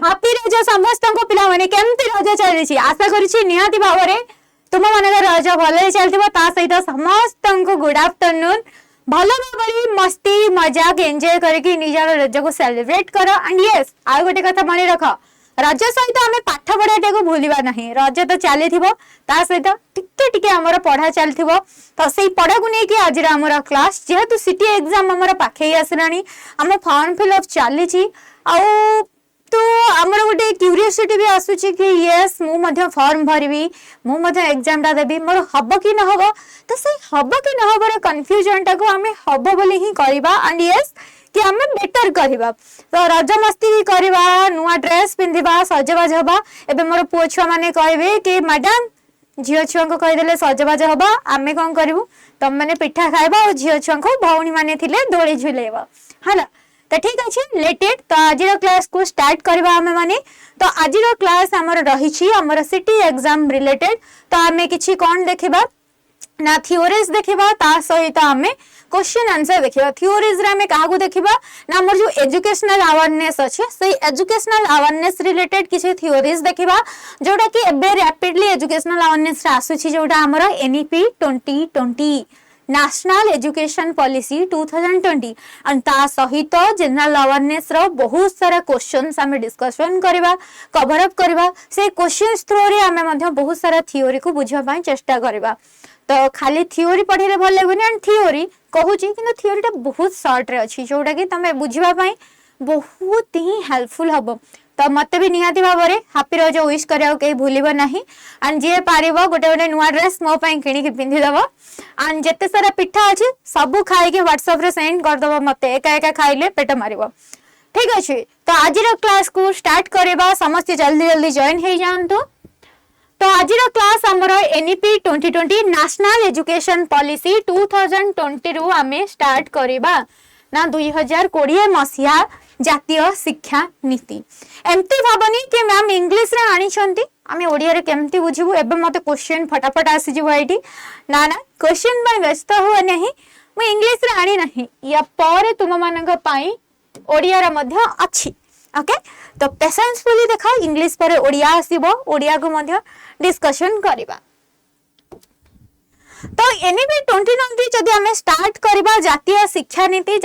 Happy रज समस्त पिला माने केमती रज चली आशा करी निहाती भाव में तुम मन रज भल चलती सहित समस्त गुड आफ्टरनून भल भाव मस्ती मजाक एंजॉय करके निजर रज को सेलिब्रेट कर एंड यस आ गोटे कथा मन रख रज सहित आम पाठ पढ़ाटा को भूलवा ना रज तो चली सहित टिके टिके आमर पढ़ा चली तो से पढ़ा को लेकिन आज आमर क्लास जेहेतु सिटी एग्जाम आमर पाखे आसला आम फॉर्म फिलअप चली तो आमर गोटे क्यूरियोसिटी भी आसूची कि यस मु फॉर्म भरबी मु एग्जाम टा देबी मोर हब कि न हब तो से हब कि न हबर कन्फ्यूजन टा को आमे हब बोली ही करबा एंड यस कि आमे बेटर करबा तो रज मस्ती भी करबा नुआ ड्रेस पिंधिबा सजबाज हबा एबे मोर पुओ छुआ माने कहबे कि मैडम झियो छुआ को कहिदेले सजबाज हबा आमे कोन करबू तम माने पिठा खाइबा और झियो छुआ को भौणी माने थिले दोली झुलेबा हला तो ठीक अच्छे लेटेड तो आज क्लास को स्टार्ट करवा आमे माने तो आज क्लास आमर रही आमर सिटी एग्जाम रिलेटेड तो आमे किछि कोन देखिबा ना थ्योरीज देखिबा ता सहित आमे क्वेश्चन आंसर देखिबा थ्योरीज रे आमे काहा को देखिबा ना हमर जो एजुकेशनल अवेयरनेस अछि से एजुकेशनल अवेयरनेस रिलेटेड किछि थ्योरीज देखिबा जोटा कि एबे रैपिडली एजुकेशनल अवेयरनेस रे आसुछि जोटा हमर NEP 2020 national education policy 2020 and ता सहित जनरल अवेयरनेस रो बहुत सारा क्वेश्चंस हमें डिस्कशन करबा कवर अप करबा से क्वेश्चंस थ्रू रे हमें मध्य बहुत सारा थ्योरी को बुझा पाई चेष्टा करबा तो खाली थ्योरी पढ़िले भल लागुनी एंड थ्योरी कहूची किंतु थ्योरी टा बहुत शॉर्ट रे अछि जोटा कि तमे बुझिबा पाई बहुत ही हेल्पफुल हबो तो मते भी निहाती भाव में हापी रज विश करिया कहीं भूलिबो नाही एंड जे पारिबो गोटे गोटे नुआ ड्रेस मो पई किनी के पिंधि दबो एंड जते सारा पिठा अछि सब खाई के व्हाट्सएप रे सेंड कर दबो मते एका एका खाइले पेट मारिबो ठीक अछि तो आज रो क्लास को स्टार्ट करबा समस्त जल्दी जल्दी जॉइन हे जानतो तो आज रो क्लास हमर एनईपी 2020 नेशनल एजुकेशन पॉलिसी 2020 रु हमें स्टार्ट करबा ना 2020 मसिया जातीय शिक्षा नीति एमती भाबनी कि मैम इंग्लिश रे आनी छंती आमे ओडिया रे केमती बुझिबु एबे मते क्वेश्चन फटाफट आसी जिवो आइटी ना ना क्वेश्चन पर व्यस्त हो नहीं मु इंग्लिश रे आनी नहीं या पर तुम मानक पई ओडिया रे मध्य अछि ओके तो पेशेंसफुली देखा इंग्लिश पर ओडिया आसीबो ओडिया को मध्य डिस्कशन करबा तो एनईपी 2020 जदि हमें स्टार्ट करबा जातीय शिक्षा नीति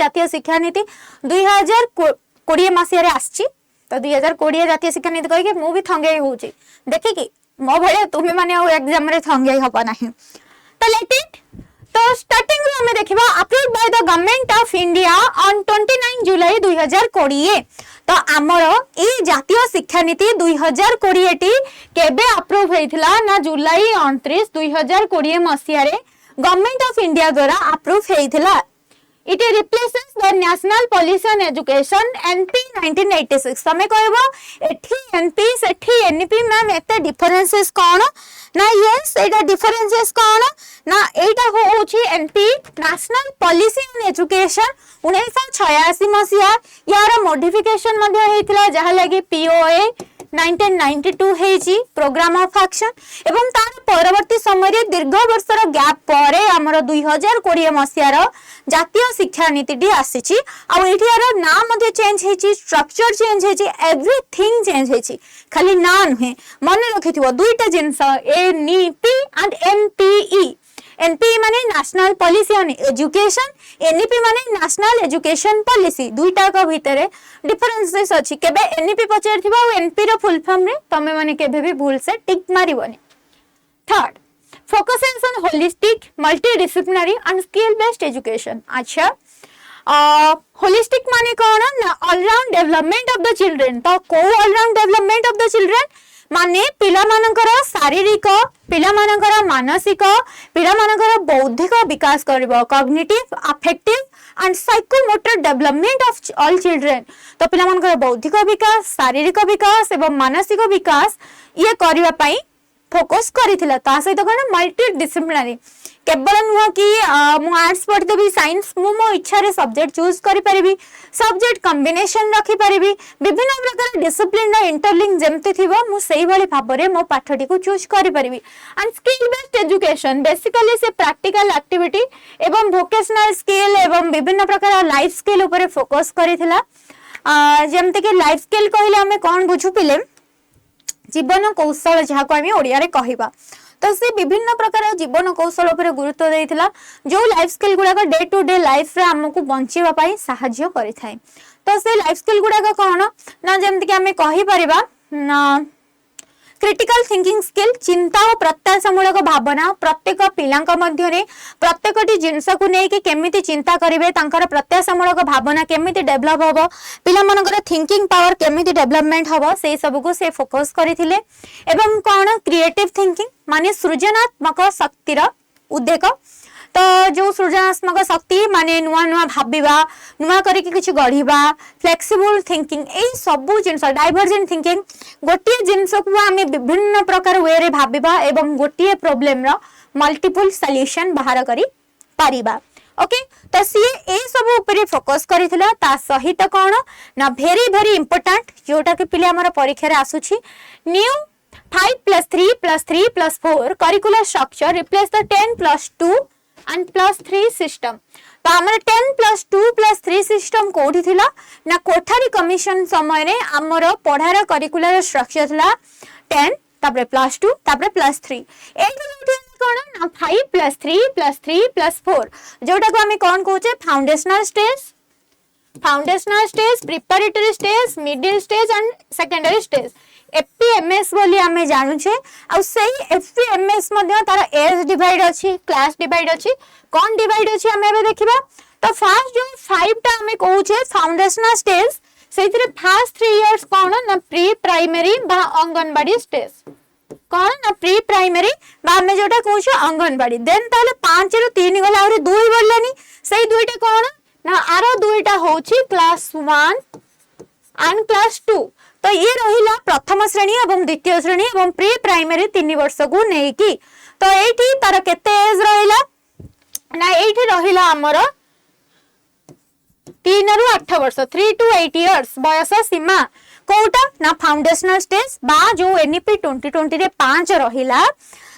2020 मसिया रे आछि तो 2020 जातीय शिक्षा नीति कहि के मु भी थंगेई होउची देखि कि मो भले तुमे माने एग्जाम रे थंगेई हबा नाही तो लेट इट तो स्टार्टिंग रे हमें देखिबा approved by the government of India on 29 जुलाई 2020 तो आमर ए जातीय शिक्षा नीति 2020 टी केबे अप्रूव हेतिला ना जुलाई 29 2020 मसिया रे गवर्नमेंट ऑफ इंडिया द्वारा अप्रूव हेतिला it replaces the national policy on education NP 1986 समय कहबो एठी एनपी सेठी एनपी मैम एते डिफरेंसेस कोन ना यस एटा डिफरेंसेस कोन ना एटा होउची NP national policy on education 1986 मसिया यार मॉडिफिकेशन मध्ये हेतिला जहा लागि पीओए 1992 हेजी प्रोग्राम ऑफ एक्शन एवं तार परवर्ती समय रे दीर्घ वर्षर गैप परे हमर 2020 मसिया रो जातीय शिक्षा नीति डी आसीची आ एठियार नाम मध्ये चेंज हेची स्ट्रक्चर चेंज हेची एवरीथिंग चेंज हेची खाली ना नहे मन रखिथिबो दुईटा जिंस एनईपी एंड एनपीई एनपी माने national policy on education NEP माने नेशनल एजुकेशन पॉलिसी दुईटा का भितरे डिफरेंसेस अछि केबे एनईपी पचारथिबा और एनपी रो फुल फॉर्म रे तमे माने केबे भी भूल से टिक मारिबोनी third focuses on holistic multidisciplinary and skill based education अच्छा होलिस्टिक माने कोन ना all round development of the children तो को all round development of the children माने पिला मानकर शारीरिक पिला मानकर मानसिक पिला मानकर बौद्धिक विकास करबो cognitive affective and psychomotor development of all children तो पिला मानकर बौद्धिक विकास शारीरिक विकास एवं मानसिक विकास ये करबा पई फोकस करिथिला ता सहित कोन मल्टी डिसिप्लिनरी केवल नुह कि मु आर्ट्स पढ़ते भी साइंस मु मो इच्छा रे सब्जेक्ट चूज करि परिबी सब्जेक्ट कॉम्बिनेशन रखि परिबी विभिन्न प्रकार डिसिप्लिन रो इंटरलिंक जेमते थिबो मु सेही भली भाबरे मो पाठटी को चूज करि परिबी and skill based education basically से प्रैक्टिकल एक्टिविटी एवं वोकेशनल स्किल एवं विभिन्न प्रकार लाइफ स्किल ऊपर फोकस करिथिला जेमते कि लाइफ स्किल कहले हमें कौन बुझु पिले जीवन कौशल जहाँ को आम ओडिया रे कहबा तो से विभिन्न प्रकार जीवन कौशल उपर गुरुत्व देइथिला जो लाइफ स्किल गुडा डे टू डे लाइफ रे हमको बंचीबा पई सहाय्य करिथाय। तो से लाइफ स्किल गुडा कौन ना जेमते कि हमें कहि परिबा ना क्रिटिकल थिंकिंग स्किल चिंता और प्रत्याशामूलक भावना प्रत्येक पिलांक मध्यरे प्रत्येकटी जिनस को लेकिन केमिति चिंता करेंगे तांकर प्रत्याशामूलक भावना केमिति डेभलप हम पिला मनकर थिंकिंग पावर केमिति डेभलपमेंट हम से सब को से फोकस करथिले। एवं कौन क्रिएटिव थिंकिंग माने सृजनात्मक शक्तिर उद्देक तो जो सृजनात्मक शक्ति माने नुआ नुआ भाबिबा नुआ करके किछ गढ़िबा फ्लेक्सिबल थिंकिंग ए सब जिनस डाइवर्जेंट थिंकिंग गोटे जिनस को आम विभिन्न प्रकार वे रे भाबिबा एवं गोटे प्रॉब्लम रो मल्टीपल सॉल्यूशन बाहर करी पारिबा। ओके तो सी ए सब ऊपर फोकस करिथिला ता सहित कोन ना वेरी वेरी इंपोर्टेंट जोटा के पिले हमर परीक्षा रे आसुची new 5+3+3+4 curricular structure replace the 10+2 and +3 system. तो हमर 10+2+3 सिस्टम कोठी थिला ना कोठारी कमिशन समय रे हमर पढ़ार करिकुलर स्ट्रक्चर थिला 10 तापरे +2 तापरे +3 एठी कोन ना 5+3+3+4 जोटा को हम कोन कहूचे foundational stage preparatory stage middle stage and secondary stage FPMS बोली आमे जानू छे आ सही एफपीएमएस मध्ये तार एज डिवाइड अछि क्लास डिवाइड अछि कोन डिवाइड अछि हमें एबे देखिबा। तो फर्स्ट जो 5 टा हमें कहू छे फाउंडेशनल स्टेज सेथिरे फर्स्ट 3 इयर्स कोन ना प्री प्राइमरी बा अंगनवाड़ी स्टेज कोन ना प्री प्राइमरी बा हमें जोटा कहू छे अंगनवाड़ी देन ताले 5 रु 3 गला और 2 बोललानी सेही दुईटा कोन ना आरो दुईटा होची क्लास 1 एंड क्लास 2। तो ये रहिला प्रथम श्रेणी एवं द्वितीय श्रेणी एवं प्री प्राइमरी 3 वर्ष को नेकी। तो एठी तार केते एज रहिला ना एठी रहिला हमर 3 रु 8 वर्ष 3 to 8 इयर्स बयस सीमा कोटा ना फाउंडेशनल स्टेज बा जो एनईपी 2020 रे 5 रहिला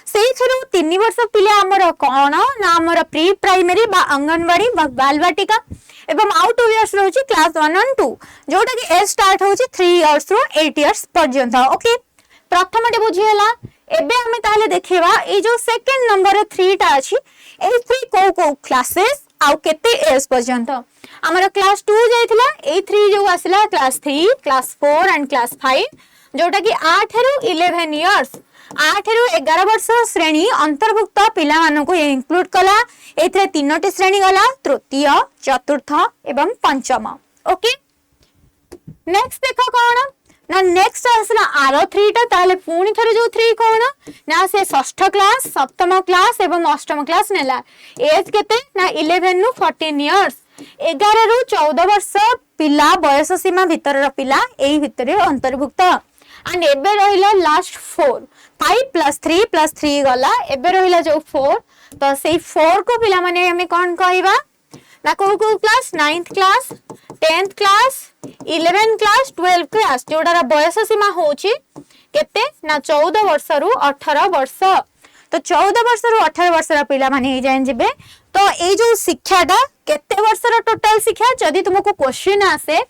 सेइथरो 3 वर्ष पिले हमर कोन ना हमर प्री प्राइमरी बा अंगनवाड़ी बा बालवाटिका एवं आउट ऑफ इयर्स रहउची क्लास 1 और 2 जोटा कि एज स्टार्ट होची 3 इयर्स रो 8 इयर्स पर्यंत। ओके प्रथमटे बुझियला एबे हमें ताले देखिबा ए जो सेकंड नंबर 3 टा अछि ए 3 को क्लासेस आउ केते एज पर्यंत हमर क्लास 2 जाइथिला ए 3 जो आसिला क्लास 3 क्लास 4 एंड क्लास 5 जोटा कि 8 रु 11 इयर्स 8 रु 11 वर्ष श्रेणी अंतर्भुक्त पिला मानको को इंक्लूड कला एथरे 3टी श्रेणी गला तृतीय चतुर्थ एवं पंचम। ओके नेक्स्ट देखो कोन ना नेक्स्ट आसला आरो 3 टा ताले पुनी थरे जो 3 कोन ना से षष्ठ क्लास सप्तम क्लास एवं अष्टम क्लास नेला एज केते ना 11 रु 14 इयर्स 11 रु 14 वर्ष पिला बयस सीमा भीतर पिला एई भितरे अंतर्भुक्त एंड एबे रहिला लास्ट 4 5+3+3 गला एबे रहिला जो 4 तो सेई 4 को पिला माने हमें कोन कहबा ना को class 9th class 10th class 11th class 12th class जोडारा बयस सीमा होची केते ना 14 वर्ष रु 18 वर्ष। तो 14 वर्ष रु 18 वर्ष रा पिला माने हे जान जेबे। तो ए जो शिक्षाटा केते वर्ष रा टोटल शिक्षा जदि तुमको क्वेश्चन आसे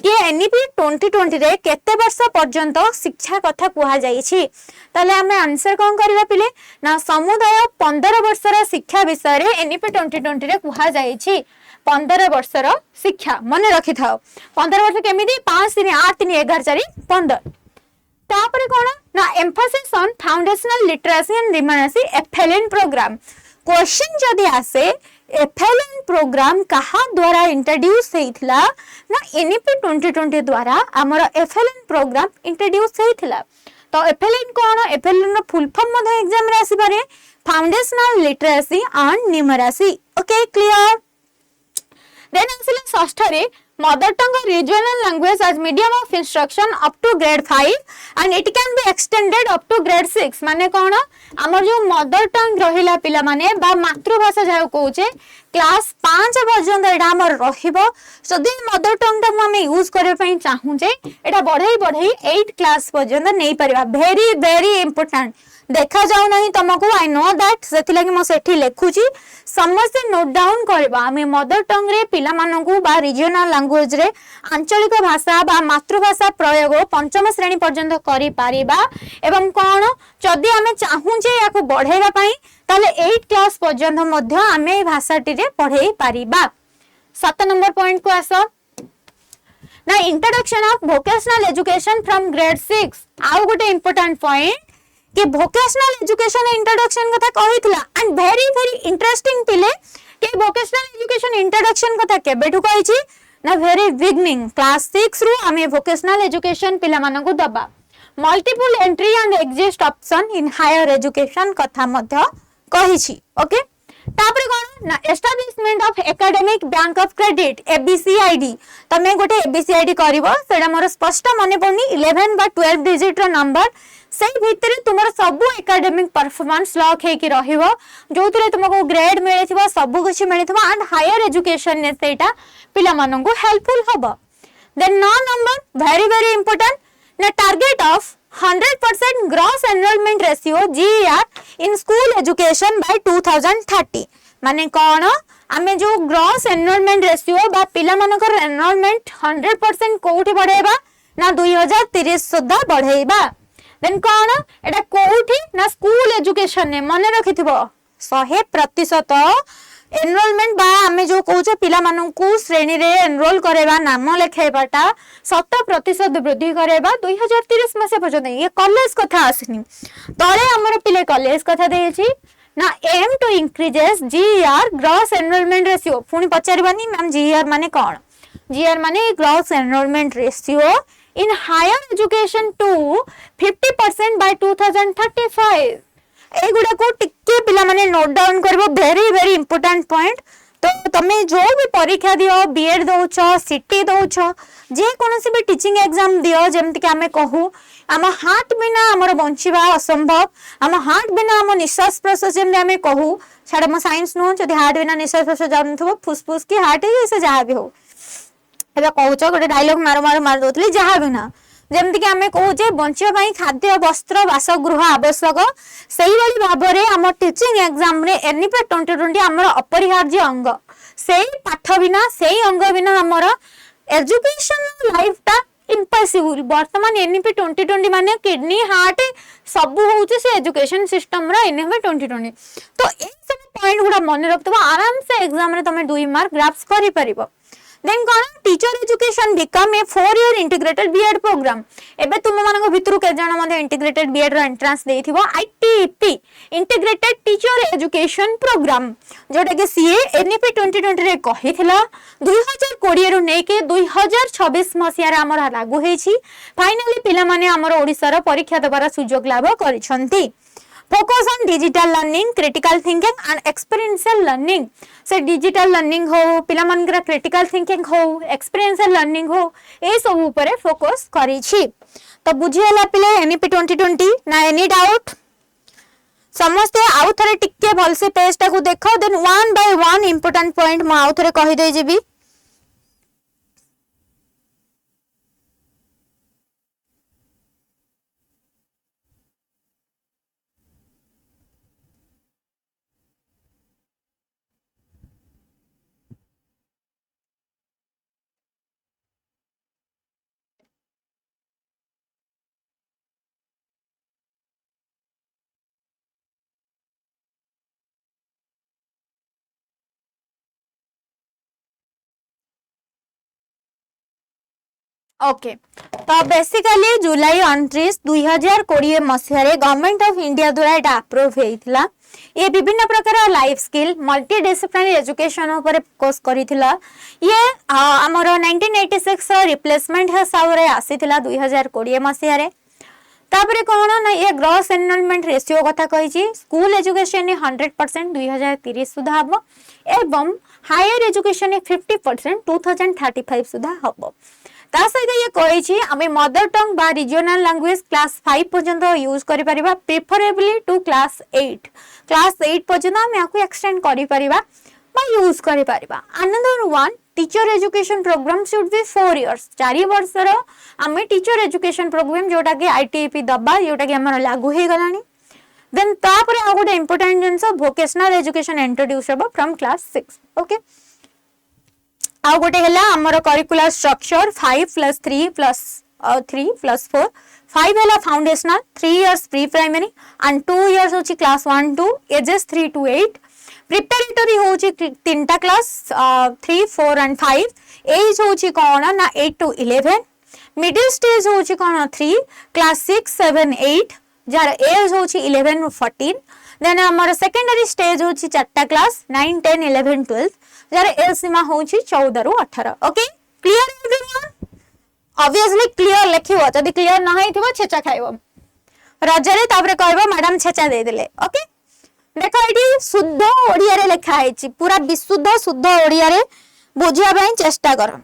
कि एनईपी 2020 रे केते वर्ष पर्यंत शिक्षा कथा कुहा जाई छी ताले हमें आंसर कोन करबा पिले ना समुदाय 15 वर्ष रा शिक्षा विषय रे एनईपी 2020 रे कुहा जाई छी 15 वर्ष रा शिक्षा मने रखि थाओ 15 वर्ष केमिति 5 3 8 3 11 4 15 तापरे कोन ना emphasis on foundational literacy and numeracy FLN program question जदि आसे एफएलएन प्रोग्राम कहा द्वारा इंट्रोड्यूस हेइथिला ना एनईपी 2020 द्वारा हमर एफएलएन प्रोग्राम इंट्रोड्यूस हेइथिला। तो एफएलएन कोन एफएलएन नो फुल फॉर्म मध्ये एग्जाम रे आसी पारे foundational literacy and numeracy. Okay clear then आसिला षष्ठ रे mother tongue regional language as medium of instruction up to grade 5 and it can be extended up to grade 6 माने कोन हमर जो मदर टंग रहिला पिला माने बा मातृभाषा जाय कहूचे क्लास 5 पर्यंत एटा हमर रहिबो जदि मदर टंग टा हम यूज करे पई चाहू जे एटा बढ़ई 8 क्लास पर्यंत नहीं परिबा वेरी वेरी इंपोर्टेंट देखा जाऊ नहीं तुमको आई नो दैट से लगी मो सेठी लिखुची समस्त नोट डाउन करबा आमे मदर टंग रे पिला मानकू बा रीजनल लैंग्वेज रे आंचलिक भाषा बा मातृभाषा प्रयोग पंचम श्रेणी पर्यंत करि पारिबा एवं कोन जदि आमे चाहू जे याको बढ़ेबा पई ताले 8 क्लास पर्यंत मध्य आमे भाषाटी रे पढ़ेई पारिबा 7 नंबर पॉइंट को आसो ना introduction of vocational education from grade 6 आउ गोटे इंपोर्टेंट पॉइंट कि वोकेशनल एजुकेशन इंट्रोडक्शन कथा कहितला एंड वेरी वेरी इंटरेस्टिंग पिले कि वोकेशनल एजुकेशन इंट्रोडक्शन कथा केबेठु कहिछि ना वेरी बिगनिंग क्लास 6 रु आमे वोकेशनल एजुकेशन पिला मानकु दबा multiple entry and exist option in higher education कथा मध्य कहिछि ओके तापर कोन ना establishment of academic bank of credit ABCID तमे गोटे एबीसीआईडी करिवो सेडा मोर स्पष्ट माने पड़नी 11 बा 12 डिजिट रो नंबर से भितर तुमर सब एकेडमिक परफॉर्मेंस लॉक हे कि रहिवो जोतरे तुमको ग्रेड मिलिथिबो सब कुछ मिलिथिबो एंड हायर एजुकेशन ने सेटा पिला मानंगु हेल्पफुल हबो then 9 number very very important ना target of 100% gross enrolment ratio GER in school education by 2030 माने कोन आमे जो ग्रॉस एनरोलमेंट रेशियो बा पिला मानकर एनरोलमेंट 100% कोठी बढ़ेबा ना 2030 सुद्धा बढ़ेबा देन कोन एटा कोठी ना स्कूल एजुकेशन ने मन रखिथिबो 100% एनरोलमेंट बा आमे जो कहूचे पिला माननकु श्रेणी रे एनरोल करेबा नाम लेखाइबाटा 100% वृद्धि करेबा 2030 मासे पर्यंत ये कॉलेज कथा आसनी तळे हमर पिले कॉलेज कथा देछि ना aim to increases GER gross enrolment ratio पुनी पचारिबानी मैम GER माने कोन GER माने gross enrolment ratio in higher education to 50% by 2035 एगुडा को टिके पिला माने नोट डाउन करबो वेरी वेरी इंपोर्टेंट पॉइंट तो तमे जो भी परीक्षा दियो बीएड दोछो सिटी दोछो जे कोनोसी भी टीचिंग एग्जाम दियो जेमति कि हमें कहू आम हार्ट बिना हमर बंचिबा असंभव आम हार्ट बिना हम निश्वास प्रश्वास जेमति हमें कहू छाड़ म साइंस नो जदि हार्ट बिना निश्वास प्रश्वास जानथबो फुसफुस की हार्ट से जहा भी हो एबा कहूचो गोटे डायलॉग मार दोतली जहा बिना जेमति कि हमें कहूचे बंचिया पई खाद्य वस्त्र वासगृह आवश्यक सेही वाली भाबरे हम टीचिंग एग्जाम रे एनईपी 2020 हमर अपरिहार्य अंग सेही पाठ बिना सेही अंग बिना हमर एजुकेशन लाइफ ता इम्पॉसिबल वर्तमान एनईपी 2020 माने किडनी हार्ट सब होउचे से एजुकेशन सिस्टम रा एनईपी 2020 तो ए सब पॉइंट गुडा मन रखतबा आराम से एग्जाम रे तमे 2 मार्क ग्राफ्स करि परिबो देन कोन teacher education become a 4 year integrated BEd programme एबे तुम मानको भितरु के जण मध्ये इंटीग्रेटेड बीएड रो एंट्रेंस देथिबो ITP integrated teacher education programme जोटा के सीए एनईपी 2020 रे कहिथिला 2020 रो नै के 2026 मसिया रे हमर लागू हेछि फाइनली पिला माने हमर ओडिसा रो परीक्षा देबार सुजोग लाभ करिसंती focus on digital learning critical thinking and experiential learning से डिजिटल लर्निंग हो पिला मनकर क्रिटिकल थिंकिंग हो एक्सपीरियंशियल लर्निंग हो ए सब ऊपर फोकस करी छी तो बुझियला पिले एनईपी 2020 ना एनी डाउट समस्त आउ थरे टिके भलसे पेज टा को देखो then one by one important point म आउ थरे कहि दे जेबी ओके तो बेसिकली जुलाई 29 2020 मसीह गवर्नमेंट ऑफ इंडिया द्वारा एटा अप्रूव हेइथिला ये विभिन्न प्रकार life skill multidisciplinary education ऊपर फोकस करिथिला ये हमर 1986 रिप्लेसमेंट हिसाब रे आसीथिला 2020 मसीह रे तापरे कोन ना ये ग्रॉस एनरोलमेंट रेशियो कथा कहिछि स्कूल एजुकेशन 100% 2030 सुधा हबो एवं हायर एजुकेशन 50% 2035 सुधा हबो ता सहित ये कहिछि आमे मदर टंग बा रीजनल लैंग्वेज क्लास 5 पर्यंत यूज करि परिबा प्रेफरेबली टू क्लास 8 पर्यंत आमे आकु एक्सटेंड करि परिबा यूज करि परिबा। Another one teacher education programme should be 4 years 4 वर्षर आमे टीचर एजुकेशन प्रोग्राम जोटा कि आईटीपी दबा जोटा कि हमर लागू हे गलानी। देन तापर आ गोटे इंपोर्टेंट जिंस वोकेशनल एजुकेशन इंट्रोड्यूस हेबो फ्रॉम क्लास 6 ओके। आ गोटे हला हमर करिकुलर स्ट्रक्चर 5+3+3+4 5 हला foundational 3 years pre primary and 2 years होची क्लास 1 2 एजेस 3 to 8 प्रिपरेटरी होची तीनटा क्लास 3 4 एंड 5 एज होची कोन ना 8 to 11 मिडिल स्टेज होची कोन 3 क्लास 6 7 8 जार एज होची 11 to 14 देन हमर सेकेंडरी स्टेज होची चारटा क्लास 9 10 11 12 जार एज सीमा होची 14 ରୁ 18 okay clear everyone obviously clear लिखिबो जदी क्लियर न होइथिबो छेचा खाइबो रजरे ताबरे कहबो मैडम छेचा दे देले ओके। देखो एटी शुद्ध ओडिया रे लिखा है पूरा विशुद्ध शुद्ध ओडिया रे बुझिया पई चेष्टा करो।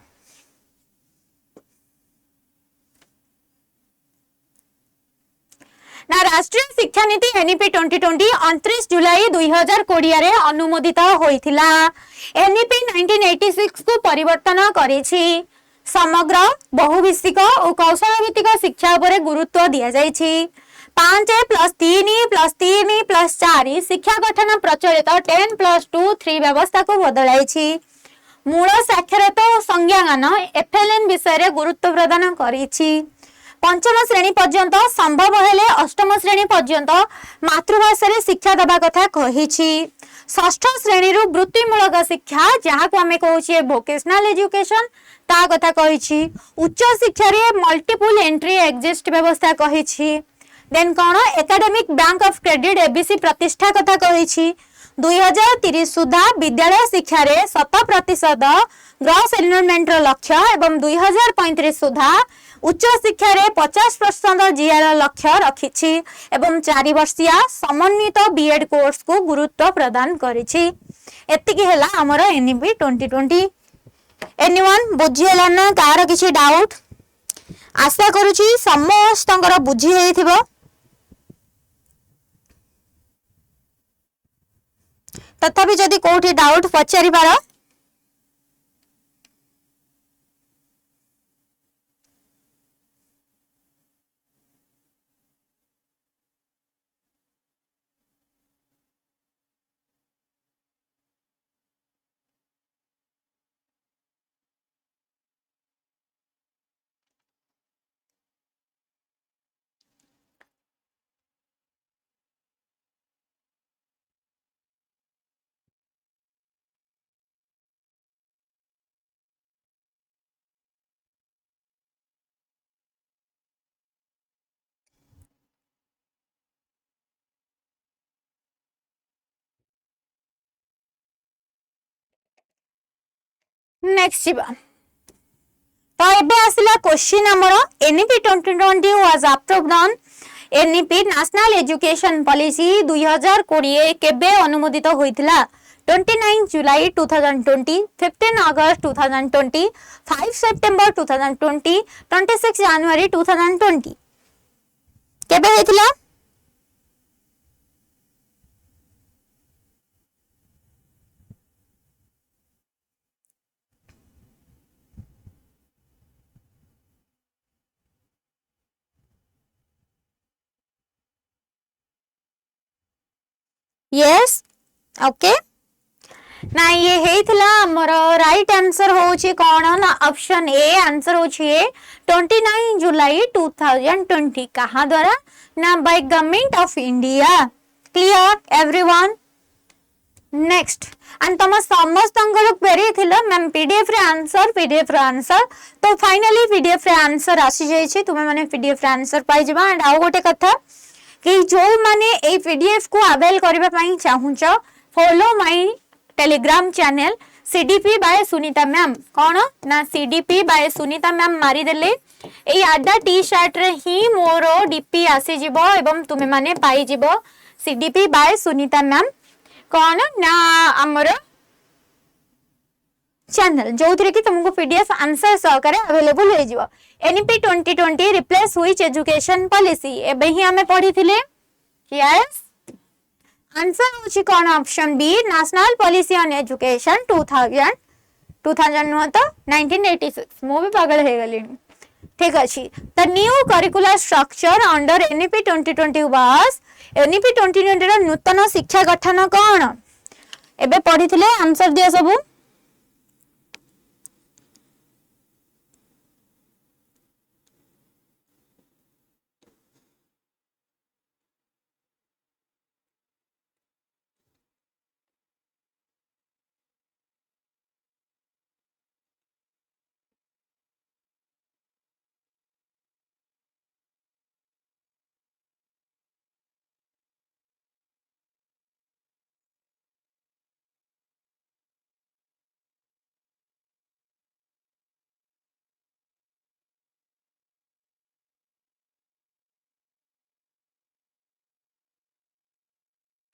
ना राष्ट्रीय शिक्षा नीति एनईपी 2020 29 जुलाई 2020 रे अनुमोदित होइथिला। एनईपी 1986 को परिवर्तन करिछि। समग्र बहुविषयक और कौशल भित्तिक शिक्षा उपरे गुरुत्व दिया जाइछि। 5+3+3+4 शिक्षा गठन प्रचलित 10+2 3 व्यवस्था को बदलाइछि। मूल साक्षरता और संज्ञान एफएलएन विषय रे गुरुत्व प्रदान करिछि। पंचम श्रेणी पर्यंत संभव हेले अष्टम श्रेणी पर्यंत मातृभाषा रे शिक्षा दबा कथा कहिछि। षष्ठ श्रेणी रु वृत्तिमूलक शिक्षा जहाँ को आमे कहूछे वोकेशनल एजुकेशन ता कथा कहिछि। उच्च शिक्षा रे मल्टीपल एंट्री एग्जिस्ट व्यवस्था कहिछि। देन कोन academic bank of credit ABC प्रतिष्ठा कथा कहिछि। 2030 सुधा विद्यालय शिक्षा रे 100% ग्रॉस एनरोलमेंट रो लक्ष्य एवं 2035 सुधा उच्च शिक्षा रे 50% जीआर लक्ष्य रखिछि एवं 4 वर्षिया समन्वित बीएड कोर्स को गुरुत्व प्रदान करिछि। एतिकी हैला हमर एनईपी 2020। एनीवन बुझियला ना कार किछि डाउट आशा करूछि समस्तंकर बुझी हेइथिबो। तथापि जदि कोठी डाउट पचारि पारो नेक्स्ट जीवा। तो एबे आसिला क्वेश्चन हमर NEP 2020 was approved on NEP national education policy 2020 केबे अनुमोदित होइतिला 29 जुलाई 2020 15 अगस्त 2020 5 सेप्टेम्बर 2020 26 जनवरी 2020 केबे होइतिला। यस ओके ना ये हेइथिला हमर राइट आंसर होची कोन ना ऑप्शन ए आंसर होची 29 जुलाई 2020 कहा द्वारा ना by government of India. Clear everyone. Next and तम समस्त क्वेरी थिला मैम पीडीएफ रे आंसर तो फाइनली पीडीएफ रे आंसर आसी जाई छी तुमे माने पीडीएफ रे आंसर पाई जबा। एंड आउ गोटे कथा कि जो माने ए पीडीएफ को अवेल करबा पई चाहुच follow my Telegram channel CDP by Sunita ma'am कौन ना सीडीपी बाय सुनीता मैम मारी देले ए आडा टी शर्ट रे ही मोरो डीपी आसी जिवो एवं तुमे माने पाई जिवो सीडीपी बाय सुनीता मैम कौन ना हमर चैनल जो थरे कि तुमको पीडीएफ आंसर सहकारे अवेलेबल हो जिवो। NEP 2020 replace which education policy एबे ही हमें पढ़ी थिले। यस आंसर होची कौन option B national policy on education 2000 नुह तो 1986 मु भी पागल हो गली ठीक अच्छी the new curricular structure under NEP 2020 was NEP 2020 रो नूतन शिक्षा गठन कौन एबे पढ़ी आंसर दिया सबू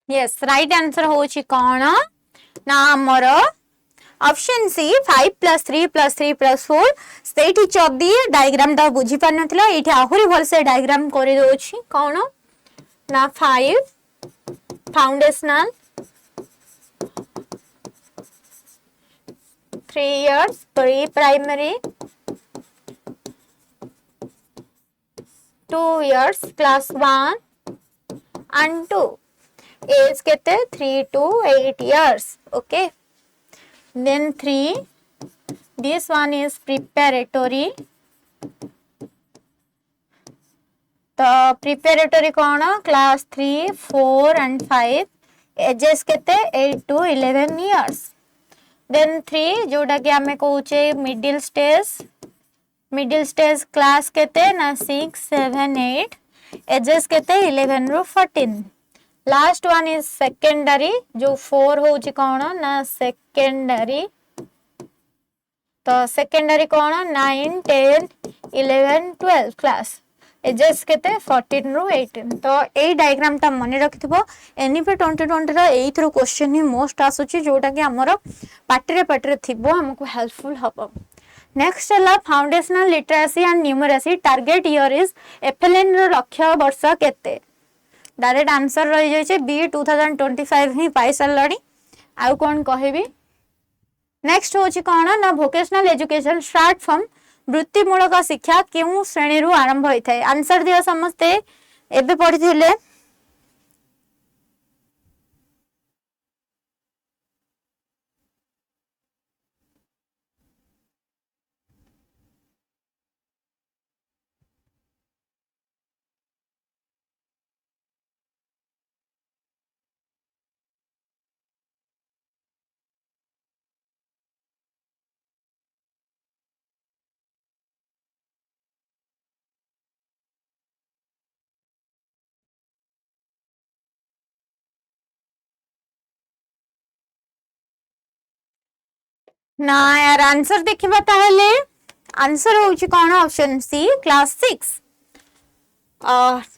यस राइट आंसर होची कौन ना हमर ऑप्शन सी 5+3+3+4 सेठी जदी डायग्राम टा बुझी पार नथिला एठी आहुरी भल से डायग्राम करि दोछि कौन ना 5 foundational 3 years pre primary 2 years class 1 and 2 age केते 3 to 8 years okay then 3 this one is preparatory तो preparatory कौन class 3 4 and 5 एजेस केते 8 to 11 years then 3 जोटा कि हमें कहूचे मिडिल स्टेज क्लास केते ना 6 7 8 एजेस केते 11 ରୁ 14 लास्ट वन इज सेकेंडरी जो 4 होची कौन ना सेकेंडरी तो सेकेंडरी कौन 9 10 11 12 क्लास एजेस केते 14 ରୁ 18 तो ए डायग्राम ता मन रखिथबो एनईपी 2020 रो एथरो क्वेश्चन ही मोस्ट आसुची जोटा कि हमर पाटरे थिबो हमको हेल्पफुल हबो नेक्स्ट हला foundational literacy and numeracy target year is FLN रो लक्ष्य वर्ष केते डायरेक्ट आंसर रही जाइए बी 2025 ही पाई सारी आउ कौन कहबी नेक्स्ट होची कौन ना वोकेशनल एजुकेशन स्टार्ट फ्रॉम वृत्तिमूलक शिक्षा क्यों श्रेणी रु आरंभ होता है आंसर दिया समस्ते एबे पढ़ी ना यार आंसर देखिबा ताहले आंसर होची कौन option C class 6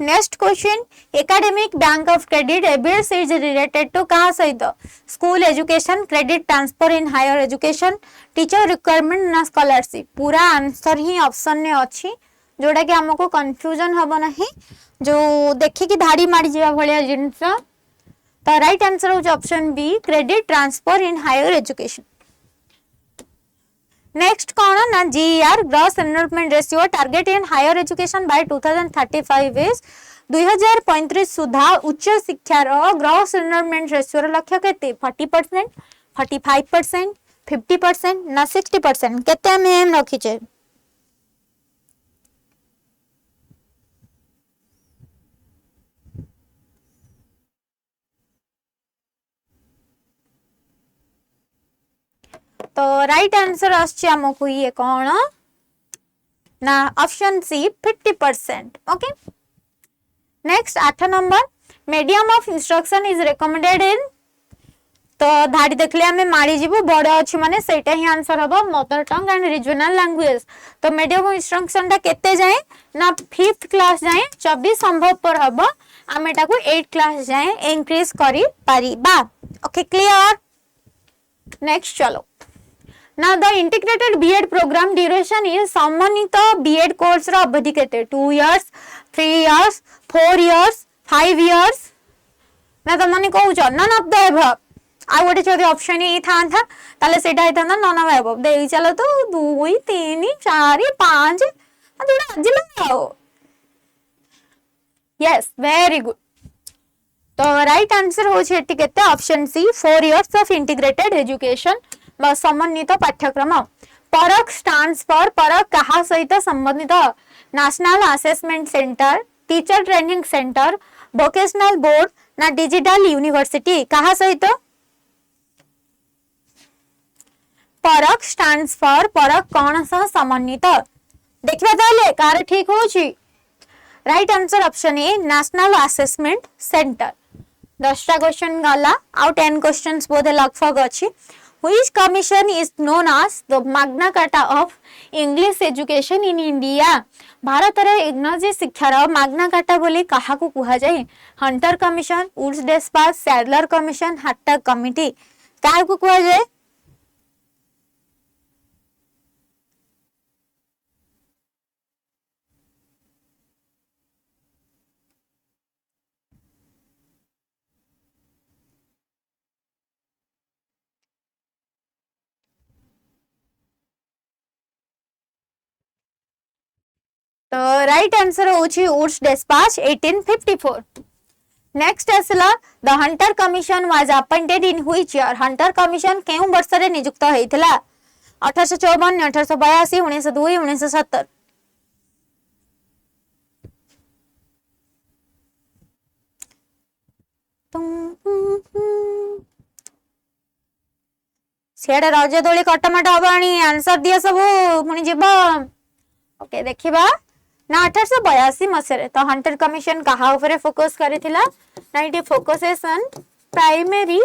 next question academic bank of credit एबिट्स इज रिलेटेड टू कहा सहित school education credit transfer in higher education teacher requirement ना स्कॉलरशिप पूरा आंसर ही ऑप्शन ने अच्छी जोटा कि हमको कंफ्यूजन हबो नहीं जो देखि कि धाड़ी मारी जिवा भलिया जिंस तो राइट आंसर हो option B credit transfer in higher education next कौन ना GER gross enrolment ratio target in higher education by 2035 is 2035 सुधा उच्च शिक्षार ग्रॉस एनरोलमेंट रेशियो लक्ष्य केते 40% 45% 50% ना 60% केते हम रखिचे तो राइट आंसर आमको ये कौन ना option C 50% okay next 8 number medium of instruction is recommended in तो धाड़ी देखले हमें मारी जीवो बड़ अच्छी माने सेटा ही आंसर हबो mother tongue and regional language तो मीडियम ऑफ इंस्ट्रक्शन टा केते जाए ना 5th क्लास जाए 24 संभव पर हबो आमे टाको 8 क्लास जाए इंक्रीज करी पारिबा ओके क्लियर नेक्स्ट चलो Now the integrated B.Ed program duration is सम्मानित B.Ed course रा अवधि केते 2 years 3 years 4 years 5 years ना तुम मैंने कहूच नन ऑफ द एबव आ गोटे जदि ऑप्शन ही था ताले सेटा ही था नन ऑफ एबव दे चलो तो 2 3 4 5 जोड़ा आज लगाओ यस वेरी गुड तो राइट आंसर होछि एटी केते option C 4 years of integrated education बा समन्वित पाठ्यक्रम परक स्टैंड्स फॉर परक कहा सहित संबंधित national assessment centre teacher training centre vocational board ना डिजिटल यूनिवर्सिटी कहा सहित परक स्टैंड्स फॉर परक कौन सा समन्वित देखिबा ताले कार ठीक होछि right answer option A national assessment centre 10टा क्वेश्चन गला आउ 10 क्वेश्चंस बोधे लगभग अछि which commission is known as the Magna Carta of English education in India Bharat रे इंग्लिश शिक्षार मैग्ना कार्टा बोली कहा को कुहा जाय Hunter commission Woods despatch Sadler commission Hartog committee काहे को कुहा जाय तो राइट आंसर होची वुड्स डेस्पाच 1854 नेक्स्ट आसला the Hunter commission was appointed in which year Hunter commission केउ वर्ष रे नियुक्त हेतिला 1854 1882 1902 1970 सेडे रज दोली कटमट हबाणी आंसर दिया सब पुणी जीव ओके देखिबा ना 1882 मसीह तो हंटर कमिशन कहा ऊपर फोकस करिथिला ना इटी फोकसेशन प्राइमरी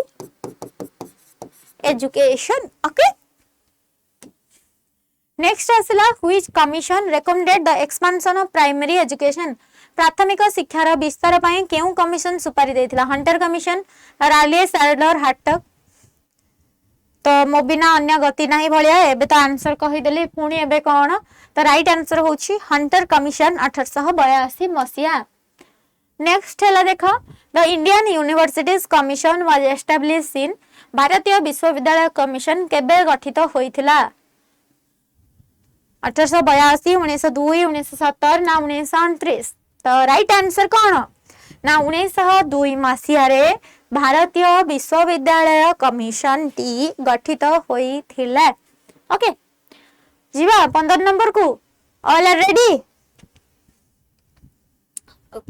एजुकेशन ओके नेक्स्ट आसला which commission recommended the expansion of primary education प्राथमिक शिक्षार विस्तार पई केउ कमिशन सुपारी देथिला हंटर कमिशन राले सैडलर हाटक तो मो बिना अन्य गति नहीं भलिया एबे तो आंसर कहि देली पुणी एबे कोन तो राइट आंसर होची हंटर कमिशन 1882 मसिया नेक्स्ट हैला देखो the Indian universities commission was established in भारतीय विश्वविद्यालय कमिशन केबे गठित होइथिला 1882 1902 1970 ना 1929 तो राइट आंसर कोन ना 1902 मसिया रे भारतीय विश्वविद्यालय कमिशन टी गठित होइथिला ओके जीवा 15 नंबर को ऑल आर रेडी तो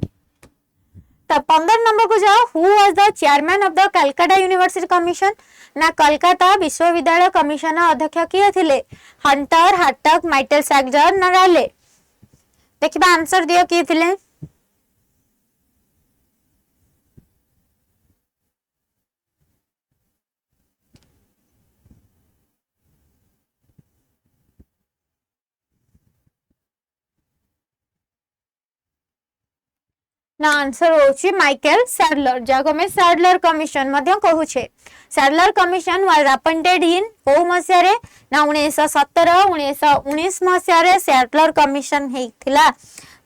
15 नंबर को जाओ who was the chairman of the Calcutta university commission ना कलकत्ता विश्वविद्यालय कमिशन अध्यक्ष किए थिले हंटर हाटक माइकल सैगलर ना राले देखिबा आंसर दियो किए थिले ना आंसर होची माइकल सैडलर जाको में सैडलर कमिशन मध्य कहू छे Sadler commission was appointed in ओ मसिया रे ना 1917 1919 मसिया रे सैडलर कमिशन हेथिला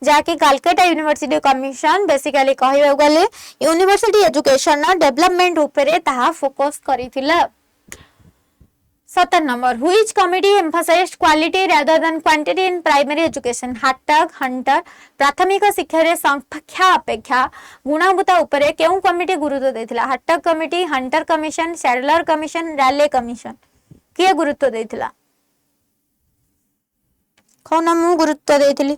जाकी कलकत्ता यूनिवर्सिटी कमिशन बेसिकली कहबे गले यूनिवर्सिटी एजुकेशन ना डेवलपमेंट ऊपर ताहा फोकस करिथिला 17 number which committee emphasised quality rather than quantity in primary education Hartog Hunter प्राथमिक शिक्षा रे संख्या अपेक्षा गुणवत्ता ऊपर केउ कमिटी गुरुत्व देथिला Hartog committee Hunter commission Sadler commission Raleigh commission किए गुरुत्व देथिला कोन मु गुरुत्व देथिली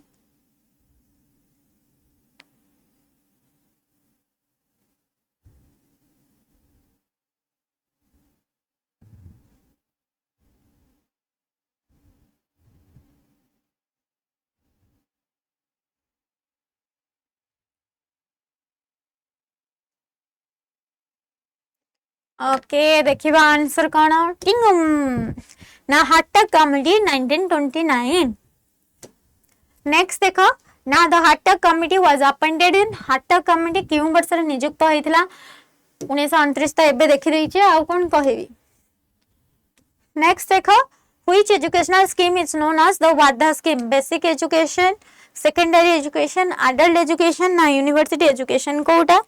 ओके देखिबा आंसर कोन टिंगम ना हाटक कमिटी 1929 नेक्स्ट देखो ना द हाटक कमिटी वाज अपॉइंटेड इन हाटक कमिटी केउ वर्ष रे नियुक्त होइथिला 1929 तो एबे देखि दैछे आ कोन कहबी नेक्स्ट देखो which educational scheme is known as the Wardha scheme basic education secondary education adult education ना यूनिवर्सिटी एजुकेशन कोटा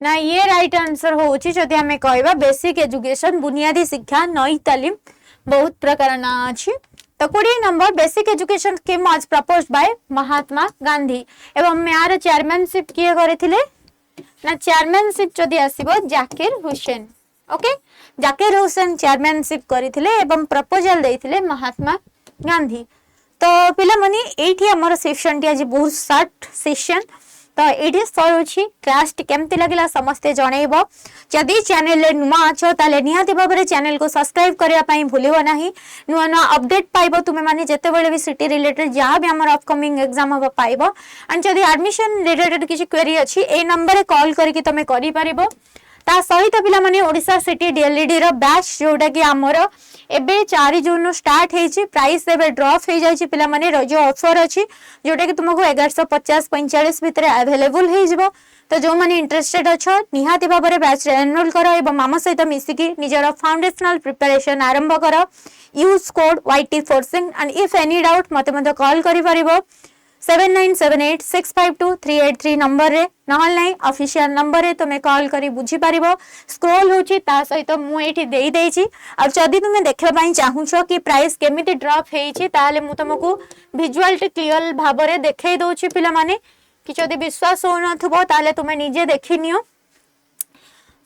ना ये राइट आंसर होची जदि हमें कहबा बेसिक एजुकेशन बुनियादी शिक्षा नई तालीम बहुत प्रकार ना अछि। तो 20 number basic education scheme was proposed by Mahatma Gandhi एवं यार चेयरमैनशिप किए करथिले ना चेयरमैनशिप जदि आसीबो जाकिर हुसैन। ओके जाकिर हुसैन चेयरमैनशिप करथिले एवं प्रपोजल देथिले महात्मा गांधी। तो पिला मनी एठी हमर सेक्शन टी आज बहुत शॉर्ट सेशन तो ये सरुची क्लास केमती लगे समस्ते जनइब जदि चैनल नुआ अच्छो ताले निहाती भाव में चैनल को सब्सक्राइब करने भूलियो नहीं नुआ नुआ अपडेट पाइबो तुमे माने जते बेले भी सिटी रिलेटेड जहाँ भी हमर अपकमिंग एग्जाम हम पाइबो एंड जदि एडमिशन रिलेटेड किसी क्वेरी अच्छी ए नंबर कॉल करके तुमे करि परिबो। ता सहित पिला माने ओडिशा सिटी डीएलईडी रो बैच जोटा कि हमर एबे 4 जून स्टार्ट हेची प्राइस एबे ड्रॉप हे जायची पिला माने रजो ऑफर अछि जोटा कि तुमको 1150 45 भितर अवेलेबल हे जिवो। तो जो माने इंटरेस्टेड अछो निहाती भाव में बैच रे एनरोल करो एवं मामा सहित मिसिकी निजर फाउंडेशनल प्रिपरेशन आरंभ करो। Use code YT forcing and if any doubt मते मते कॉल करि परिबो 7978652383 नंबर रे नहल नहीं ऑफिशियल नंबर रे तुमे कॉल करी बुझी परिबो। स्क्रॉल होची ता सहित मु एठी देई देछि अब जदी तुमे देखबा पई चाहूछो कि प्राइस केमिति ड्रॉप हेछि ताले मु तुमको विजुअल टे क्लियर भाव रे देखाई दोछि पिला माने कि जदी विश्वास हो नथबो ताले तुमे निजे देखिनियो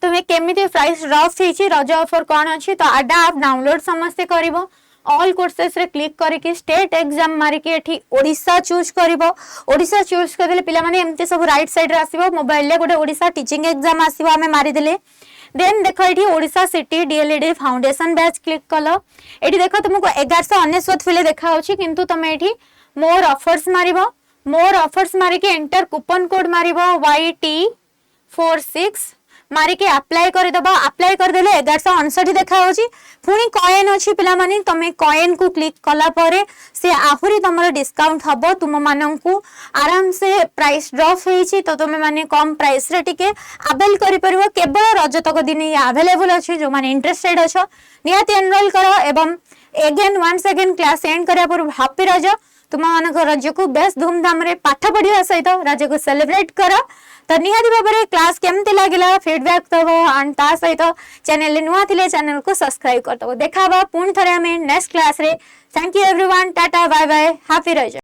तुमे केमिति प्राइस ड्रॉप हेछि रज ऑफर कोन अछि। तो आडा आप डाउनलोड समस्त करिवो ऑल कोर्सेस रे क्लिक करके स्टेट एग्जाम मारिके एठी ओडिसा चूज करिवो। ओडिसा चूज करले पिला माने एमते सब राइट साइड रे आसीबो मोबाइल ले गोटे ओडिसा टीचिंग एग्जाम आसीबो हमें मारि देले देन देखो एठी Odisha city DElEd foundation batch click कलो एठी देखो तुमको 1199 फिले देखा होछि किंतु तुमे एठी मोर ऑफर्स मारिबो मोर ऑफर्स मारिके एंटर कूपन कोड मारिबो YT46 मारिके अप्लाई कर दबा अप्लाई कर देले 1159 देखा होची पुनी कॉइन अछि पिला माने तमे कॉइन को क्लिक कला परे से आहुरी तमरो डिस्काउंट हबो तुम माननकु आराम से प्राइस ड्रॉप हेछि तो तुम माने कम प्राइस रे टिके अवेल करि परबो केवल रजतक दिन ये अवेलेबल अछि जो माने इंटरेस्टेड अछो निहाती एनरोल करो एवं again once again class end करिया पर हैप्पी रज तुम मानक रज को बेस धूमधाम रे पाठ पढ़िया सहित रज को सेलिब्रेट करो। तो निहाती भाव में क्लास केमती लगिला फीडबैक दबो एंड ता सहित चैनल नुआ थिले चैनल को सब्सक्राइब कर दबो। देखा पुणी थरे हमें नेक्स्ट क्लास रे। Thank you everyone tata bye bye happy रज।